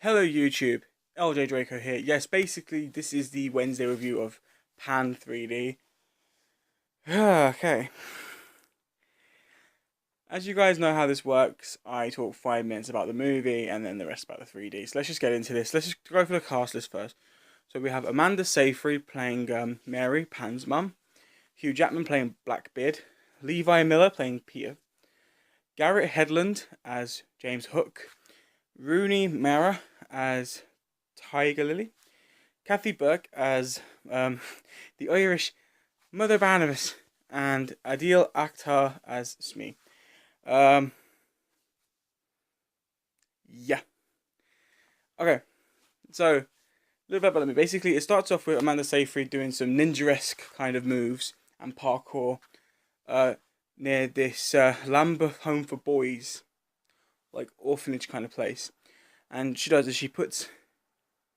Hello YouTube, LJ Draco here. Yes, basically this is the Wednesday review of Pan 3D. Okay. As you guys know how this works, I talk 5 minutes about the movie and then the rest about the 3D. So let's just get into this. Let's just go for the cast list first. So we have Amanda Seyfried playing Mary, Pan's mum. Hugh Jackman playing Blackbeard. Levi Miller playing Peter. Garrett Hedlund as James Hook. Rooney Mara as Tiger Lily. Kathy Burke as the Irish Mother Barnabas. And Adil Akhtar as Smee. Yeah. Okay. So, a little bit about me. Basically, it starts off with Amanda Seyfried doing some ninja-esque kind of moves and parkour near this Lambeth Home for Boys, like orphanage kind of place. And she does is she puts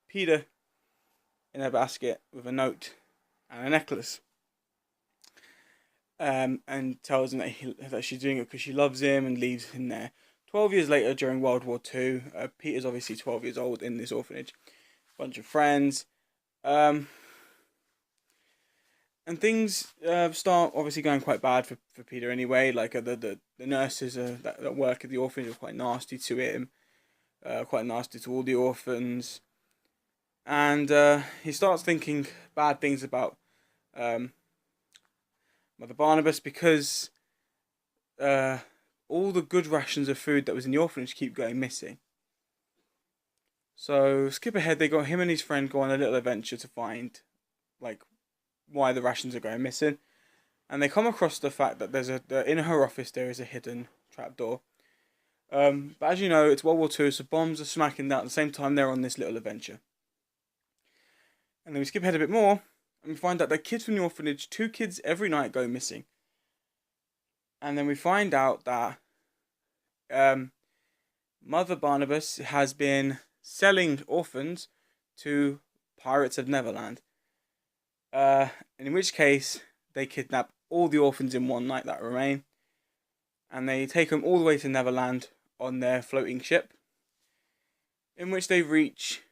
Peter in a basket with a note and a necklace. And tells him that she's doing it because she loves him and leaves him there. 12 years later, during World War II, Peter's obviously 12 years old in this orphanage. Bunch of friends. And things start obviously going quite bad for Peter anyway. Like the nurses that work at the orphanage are quite nasty to him. Quite nasty to all the orphans. And he starts thinking bad things about Mother Barnabas because all the good rations of food that was in the orphanage keep going missing. So skip ahead, they got him and his friend go on a little adventure to find like why the rations are going missing. And they come across the fact that in her office there is a hidden trapdoor. But as you know, it's World War II, so bombs are smacking down at the same time they're on this little adventure. And then we skip ahead a bit more, and we find out that kids from the orphanage, 2 kids every night go missing. And then we find out that Mother Barnabas has been selling orphans to pirates of Neverland. In which case, they kidnap all the orphans in one night that remain. And they take them all the way to Neverland on their floating ship. In which they reach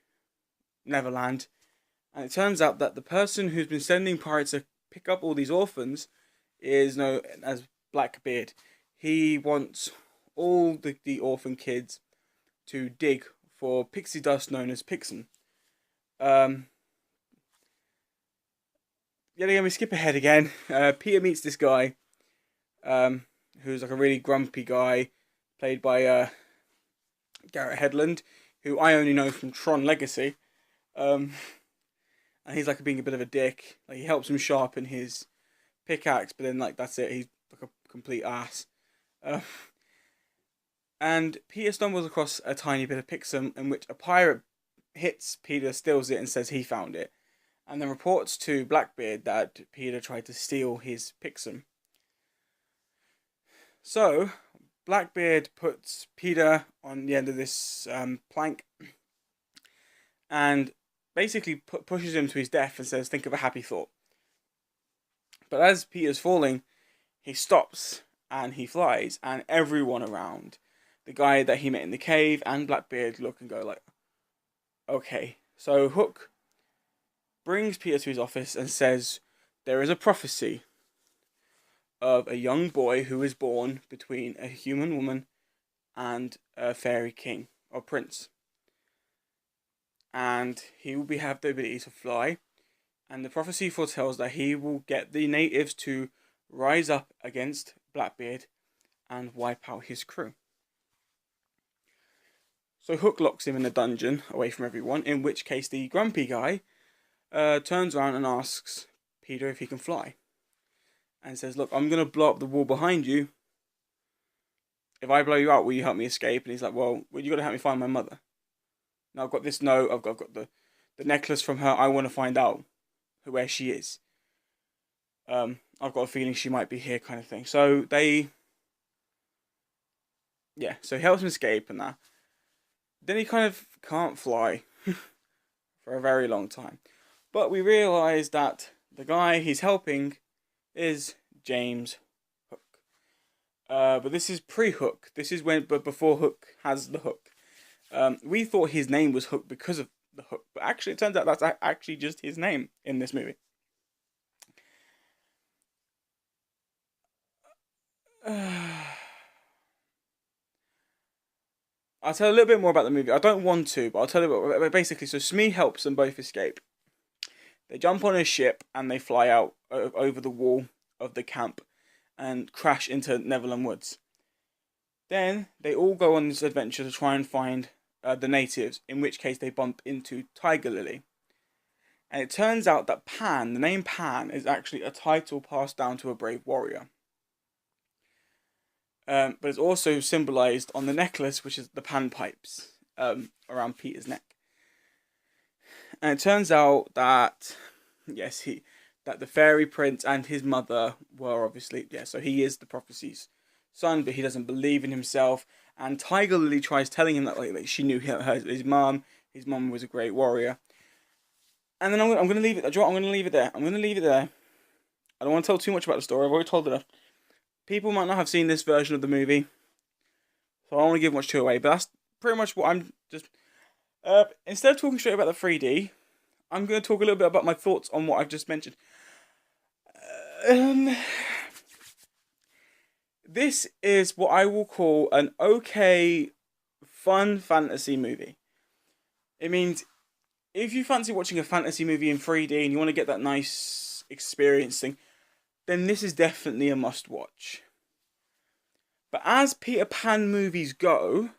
Neverland. And it turns out that the person who's been sending pirates to pick up all these orphans is known as Blackbeard. He wants all the orphan kids to dig for pixie dust known as Pixum. Yet again, we skip ahead again. Peter meets this guy, who's like a really grumpy guy, played by Garrett Hedlund, who I only know from Tron Legacy. And he's like being a bit of a dick. Like he helps him sharpen his pickaxe, but then like that's it. He's like a complete ass. And Peter stumbles across a tiny bit of Pixum in which a pirate hits Peter, steals it, and says he found it, and then reports to Blackbeard that Peter tried to steal his Pixum. So Blackbeard puts Peter on the end of this plank and basically pushes him to his death and says, think of a happy thought. But as Peter's falling, he stops and he flies, and everyone around, the guy that he met in the cave and Blackbeard, look and go like, okay. So Hook brings Peter to his office and says, there is a prophecy of a young boy who is born between a human woman and a fairy king or prince. And he will have the ability to fly. And the prophecy foretells that he will get the natives to rise up against Blackbeard and wipe out his crew. So Hook locks him in a dungeon away from everyone, in which case the grumpy guy turns around and asks Peter if he can fly. And says, look, I'm going to blow up the wall behind you. If I blow you out, will you help me escape? And he's like, well, you got to help me find my mother. Now I've got this note, I've got the necklace from her, I want to find out where she is. I've got a feeling she might be here kind of thing. So so he helps him escape and that. Then he kind of can't fly for a very long time. But we realise that the guy he's helping is James Hook. But this is pre-Hook. This is but before Hook has the hook. We thought his name was Hook because of the hook, but actually it turns out that's actually just his name in this movie. I'll tell a little bit more about the movie. I don't want to, but I'll tell you. Basically, so Smee helps them both escape. They jump on a ship and they fly out over the wall of the camp and crash into Neverland Woods. Then they all go on this adventure to try and find the natives, in which case they bump into Tiger Lily. And it turns out that Pan, the name Pan, is actually a title passed down to a brave warrior. But it's also symbolised on the necklace, which is the panpipes around Peter's neck. And it turns out that, yes, that the fairy prince and his mother were obviously, so he is the prophecy's son, but he doesn't believe in himself. And Tiger Lily tries telling him that like she knew his mum was a great warrior. And then I'm going to leave it. I'm going to leave it there. I don't want to tell too much about the story. I've already told enough. People might not have seen this version of the movie, so I don't want to give much too away. But that's pretty much what I'm just. Instead of talking straight about the 3D, I'm going to talk a little bit about my thoughts on what I've just mentioned. This is what I will call an okay, fun fantasy movie. It means if you fancy watching a fantasy movie in 3D and you want to get that nice experience thing, then this is definitely a must-watch. But as Peter Pan movies go,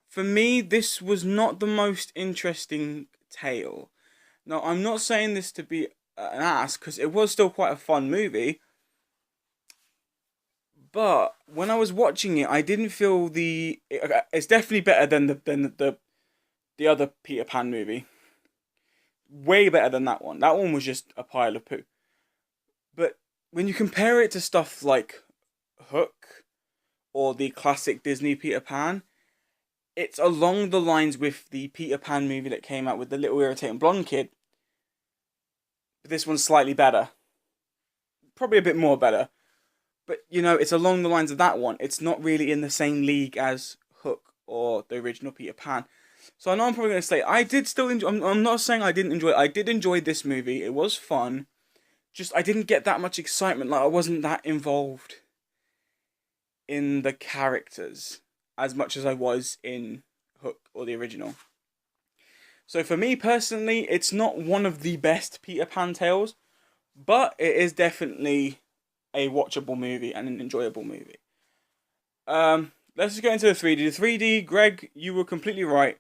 for me, this was not the most interesting tale. Now, I'm not saying this to be an ass, because it was still quite a fun movie. But when I was watching it, I didn't feel it's definitely better than the other Peter Pan movie. Way better than that one. That one was just a pile of poo. But when you compare it to stuff like Hook or the classic Disney Peter Pan, it's along the lines with the Peter Pan movie that came out with the little irritating blonde kid. But this one's slightly better. Probably a bit more better. But, it's along the lines of that one. It's not really in the same league as Hook or the original Peter Pan. So I know I'm probably going to say, I did still enjoy. I'm not saying I didn't enjoy it. I did enjoy this movie. It was fun. Just, I didn't get that much excitement. Like, I wasn't that involved in the characters as much as I was in Hook or the original. So for me personally, it's not one of the best Peter Pan tales, but it is definitely a watchable movie and an enjoyable movie. Let's just get into the 3D. The 3D, Greg, you were completely right.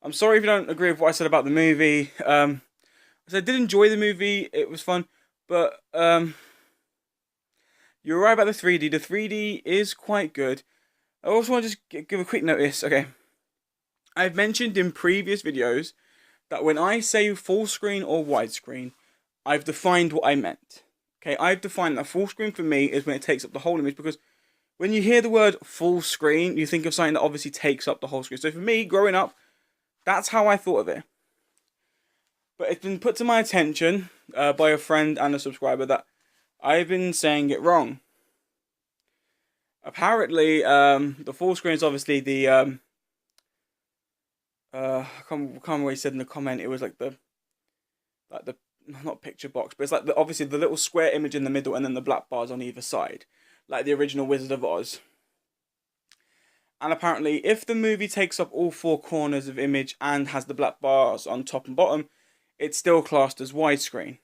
I'm sorry if you don't agree with what I said about the movie. I did enjoy the movie. It was fun. But you're right about the 3D. The 3D is quite good. I also want to just give a quick notice. Okay. I've mentioned in previous videos that when I say full screen or widescreen, I've defined what I meant. Okay, I've defined that full screen for me is when it takes up the whole image, because when you hear the word full screen, you think of something that obviously takes up the whole screen. So for me, growing up, that's how I thought of it. But it's been put to my attention by a friend and a subscriber that I've been saying it wrong. Apparently, the full screen is obviously the I can't remember what he said in the comment. It was like the not picture box, but it's like obviously the little square image in the middle and then the black bars on either side, like the original Wizard of Oz. And apparently, if the movie takes up all four corners of image and has the black bars on top and bottom, it's still classed as widescreen.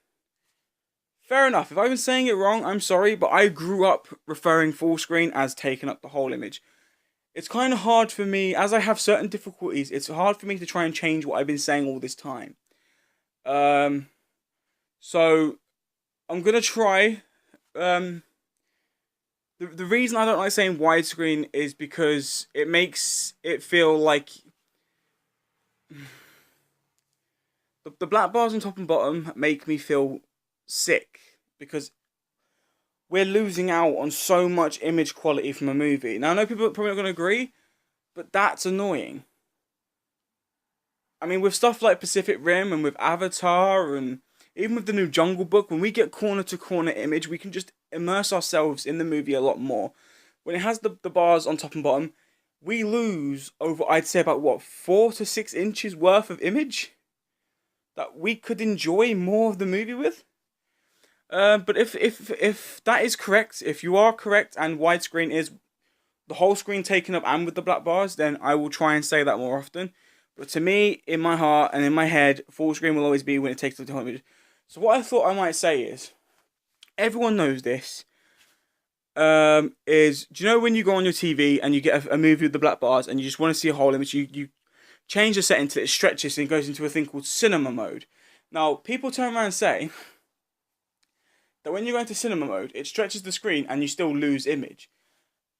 Fair enough. If I've been saying it wrong, I'm sorry, but I grew up referring full screen as taking up the whole image. It's kind of hard for me, as I have certain difficulties, it's hard for me to try and change what I've been saying all this time. So, I'm going to try. The reason I don't like saying widescreen is because it makes it feel like the black bars on top and bottom make me feel sick, because we're losing out on so much image quality from a movie. Now, I know people are probably not going to agree, but that's annoying. I mean, with stuff like Pacific Rim and with Avatar and even with the new Jungle Book, when we get corner-to-corner image, we can just immerse ourselves in the movie a lot more. When it has the bars on top and bottom, we lose over, I'd say, about what, 4 to 6 inches worth of image that we could enjoy more of the movie with. But if that is correct, if you are correct and widescreen is the whole screen taken up and with the black bars, then I will try and say that more often. But to me, in my heart and in my head, full screen will always be when it takes up the whole image. So what I thought I might say is, everyone knows this. Do you know when you go on your TV and you get a movie with the black bars and you just want to see a whole image, you change the setting till it stretches and it goes into a thing called cinema mode. Now, people turn around and say that when you go into cinema mode, it stretches the screen and you still lose image.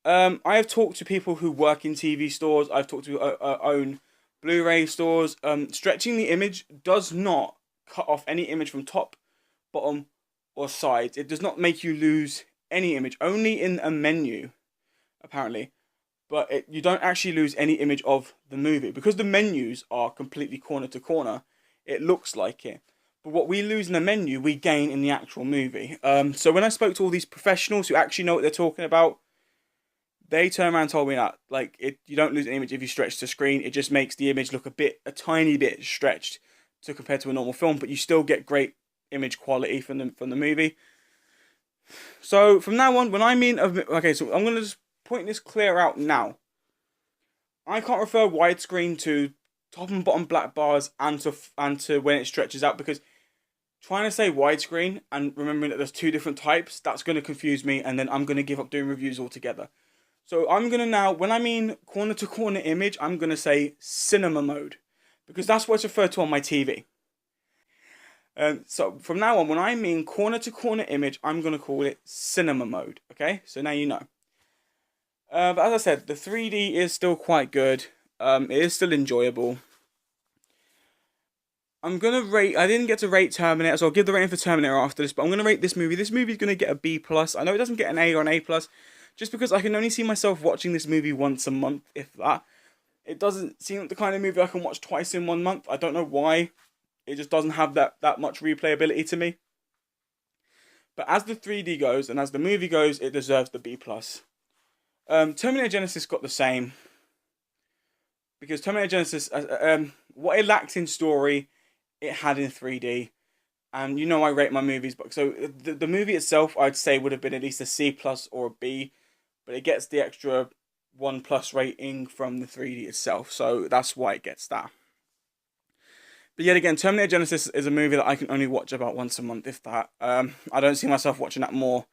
I have talked to people who work in TV stores. I've talked to own Blu-ray stores. Stretching the image does not cut off any image from top, bottom, or sides. It does not make you lose any image. Only in a menu, apparently. But you don't actually lose any image of the movie. Because the menus are completely corner to corner, it looks like it. But what we lose in the menu, we gain in the actual movie. So when I spoke to all these professionals who actually know what they're talking about, they turned around and told me that you don't lose an image if you stretch the screen. It just makes the image look a tiny bit stretched compared to a normal film, but you still get great image quality from the movie. So from now on, when I mean okay, so I'm gonna just point this clear out now. I can't refer widescreen to top and bottom black bars and to when it stretches out, because trying to say widescreen and remembering that there's two different types, that's going to confuse me, and then I'm going to give up doing reviews altogether. So I'm going to now, when I mean corner to corner image, I'm going to say cinema mode, because that's what it's referred to on my TV. So from now on, when I mean corner to corner image, I'm going to call it cinema mode. Okay, so now you know. But as I said, the 3D is still quite good. It is still enjoyable. I'm going to rate, I didn't get to rate Terminator, so I'll give the rating for Terminator after this, but I'm going to rate this movie. This movie is going to get a B+. I know it doesn't get an A or an A+, just because I can only see myself watching this movie once a month, if that. It doesn't seem like the kind of movie I can watch twice in 1 month. I don't know why. It just doesn't have that much replayability to me. But as the 3D goes, and as the movie goes, it deserves the B+. Terminator Genesis got the same. Because Terminator Genesis, what it lacked in story, it had in 3D. And you know I rate my movies, but so the movie itself, I'd say, would have been at least a C+ or a B. But it gets the extra 1+ rating from the 3D itself. So that's why it gets that. But yet again, Terminator Genesis is a movie that I can only watch about once a month, if that. I don't see myself watching that more.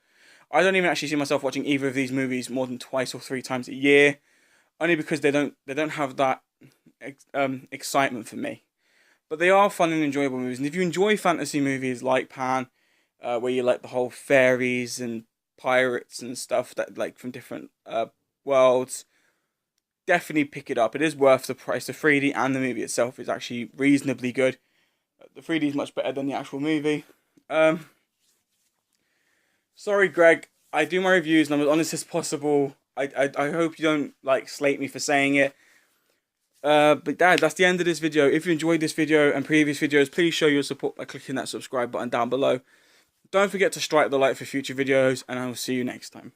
I don't even actually see myself watching either of these movies more than 2 or 3 times a year. Only because they don't have that excitement for me. But they are fun and enjoyable movies. And if you enjoy fantasy movies like Pan, where you like the whole fairies and pirates and stuff that like from different worlds, definitely pick it up. It is worth the price. The 3D and the movie itself is actually reasonably good. The 3D is much better than the actual movie. Sorry, Greg. I do my reviews and I'm as honest as possible. I hope you don't like slate me for saying it. But that's the end of this video. If you enjoyed this video and previous videos, please show your support by clicking that subscribe button down below. Don't forget to strike the like for future videos, and I will see you next time.